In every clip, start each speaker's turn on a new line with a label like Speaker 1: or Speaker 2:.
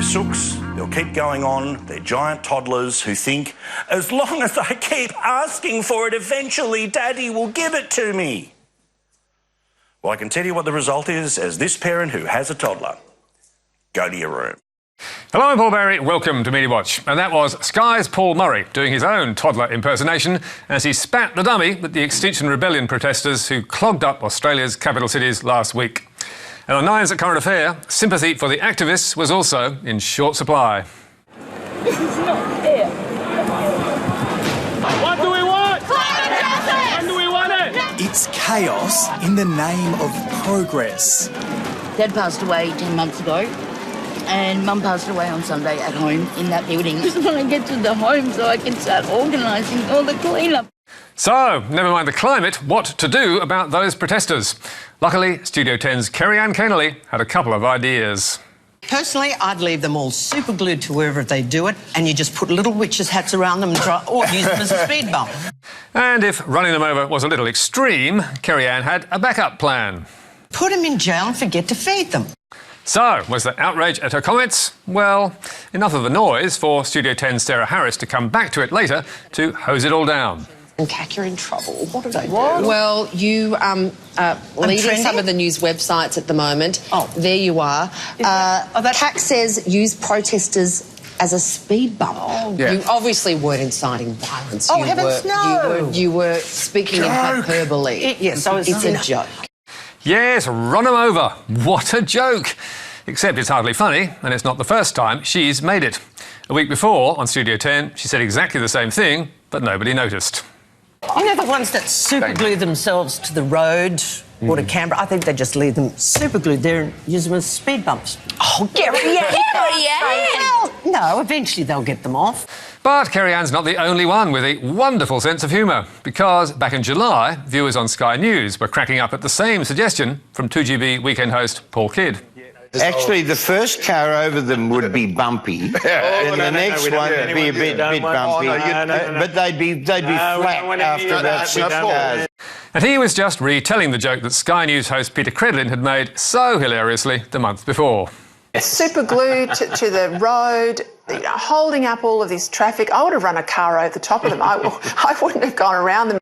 Speaker 1: sooks, they'll keep going on. They're giant toddlers who think, as long as I keep asking for it, eventually Daddy will give it to me. Well, I can tell you what the result is as this parent who has a toddler. Go to your room.
Speaker 2: Hello, I'm Paul Barry. Welcome to Media Watch. And that was Sky's Paul Murray doing his own toddler impersonation as he spat the dummy at the Extinction Rebellion protesters who clogged up Australia's capital cities last week. And on Nine's at Current Affair, sympathy for the activists was also in short supply.
Speaker 3: This is not fair.
Speaker 4: What do we want?
Speaker 3: Climate justice!
Speaker 4: When do we want it?
Speaker 5: It's chaos in the name of progress.
Speaker 6: Dad passed away 10 months ago and Mum passed away on Sunday at home in that building. Just want to get to the home so I can start organising all the clean-up.
Speaker 2: So, never mind the climate, what to do about those protesters? Luckily, Studio 10's Kerry-Anne Kennerley had a couple of ideas.
Speaker 7: Personally, I'd leave them all super glued to wherever they do it, and you just put little witches' hats around them and or use them as a speed bump.
Speaker 2: And if running them over was a little extreme, Kerry-Anne had a backup plan.
Speaker 7: Put them in jail and forget to feed them.
Speaker 2: So, was there outrage at her comments? Well, enough of the noise for Studio 10's Sarah Harris to come back to it later to hose it all down.
Speaker 8: And CAC, you're in trouble. What did I do?
Speaker 9: Well, you leading some of the news websites at the moment.
Speaker 7: Oh.
Speaker 9: There you are. CAC says use protesters as a speed bump.
Speaker 7: Oh.
Speaker 2: Yeah.
Speaker 9: You obviously weren't inciting violence.
Speaker 7: Oh, heavens, no.
Speaker 9: You were speaking in hyperbole.
Speaker 7: Yes, I was.
Speaker 9: It's a joke.
Speaker 2: Yes, run them over. What a joke. Except it's hardly funny, and it's not the first time she's made it. A week before, on Studio 10, she said exactly the same thing, but nobody noticed.
Speaker 7: You know the ones that super glue themselves to the road or to Canberra? I think they just leave them super glued there and use them as speed bumps. Oh, Gary, yeah. Well, no, eventually they'll get them off.
Speaker 2: But Kerry-Anne's not the only one with a wonderful sense of humour, because back in July, viewers on Sky News were cracking up at the same suggestion from 2GB weekend host Paul Kidd.
Speaker 10: Actually, the first car over them would be bumpy, and the next one would be a bit bumpy, but they'd be flat after about 6 cars.
Speaker 2: And he was just retelling the joke that Sky News host Peter Credlin had made so hilariously the month before.
Speaker 8: Super glued to the road, holding up all of this traffic. I would have run a car over the top of them. I wouldn't have gone around them.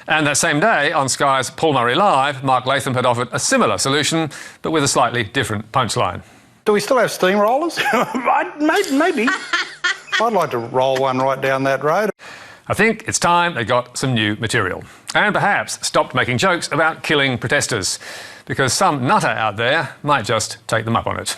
Speaker 2: And that same day, on Sky's Paul Murray Live, Mark Latham had offered a similar solution, but with a slightly different punchline.
Speaker 11: Do we still have steamrollers? Maybe. I'd like to roll one right down that road.
Speaker 2: I think it's time they got some new material. And perhaps stopped making jokes about killing protesters, because some nutter out there might just take them up on it.